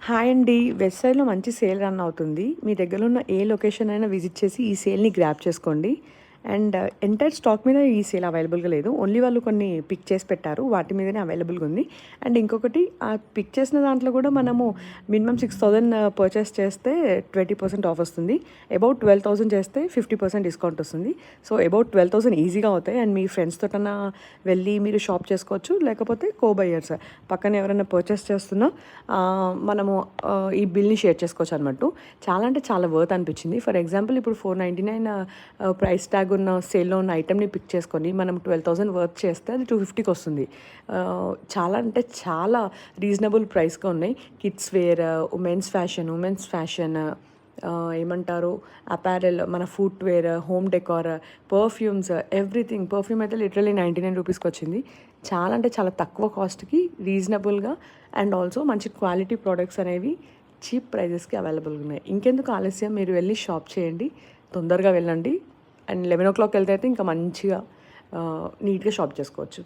Hi అండి. West సైడ్‌లో మంచి సేల్ రన్ అవుతుంది. మీ దగ్గరలో ఉన్న ఏ లొకేషన్ అయినా విజిట్ చేసి ఈ సేల్‌ని గ్రాబ్ చేసుకోండి. అండ్ ఎంటైర్ స్టాక్ మీద ఈ సేల్ అవైలబుల్‌గా లేదు. ఓన్లీ వాళ్ళు కొన్ని పిక్ చేసి పెట్టారు. వాటి మీదనే అవైలబుల్‌గా ఉంది. అండ్ ఇంకొకటి ఆ పిక్ చేసిన దాంట్లో కూడా మనము మినిమమ్ 6,000 పర్చేస్ చేస్తే 20% ఆఫ్ వస్తుంది. అబౌట్ 12,000 చేస్తే 50% డిస్కౌంట్ వస్తుంది. సో, అబౌట్ 12,000 ఈజీగా అవుతాయి. అండ్ మీ ఫ్రెండ్స్ తోటన్నా వెళ్ళి మీరు షాప్ చేసుకోవచ్చు. లేకపోతే కో బయర్స్ పక్కన ఎవరైనా పర్చేస్ చేస్తున్నా మనము ఈ బిల్‌ని షేర్ చేసుకోవచ్చు అన్నట్టు. చాలా అంటే చాలా వర్త్ అనిపించింది. ఫర్ ఎగ్జాంపుల్ ఇప్పుడు 499 ప్రైస్ ట్యాగ్ ఉన్న సేల్‌లో ఉన్న ఐటెమ్‌ని పిక్ చేసుకొని మనం 12,000 వర్త్ చేస్తే అది 250కి వస్తుంది. చాలా అంటే చాలా రీజనబుల్ ప్రైస్‌గా ఉన్నాయి. కిడ్స్ వేర్, ఉమెన్స్ ఫ్యాషన్, ఏమంటారు, అపారెల్, మన footwear, home decor, perfumes, everything. Perfume అయితే లిటరల్లీ 99 రూపీస్‌కి వచ్చింది. చాలా అంటే చాలా తక్కువ కాస్ట్‌కి రీజనబుల్‌గా అండ్ ఆల్సో మంచి క్వాలిటీ ప్రొడక్ట్స్ అనేవి చీప్ ప్రైజెస్‌కి అవైలబుల్‌గా ఉన్నాయి. ఇంకెందుకు ఆలస్యం, మీరు వెళ్ళి షాప్ చేయండి. తొందరగా వెళ్ళండి. అండ్ 11 o'clock వెళ్తే అయితే ఇంకా మంచిగా నీట్‌గా షాప్ చేసుకోవచ్చు.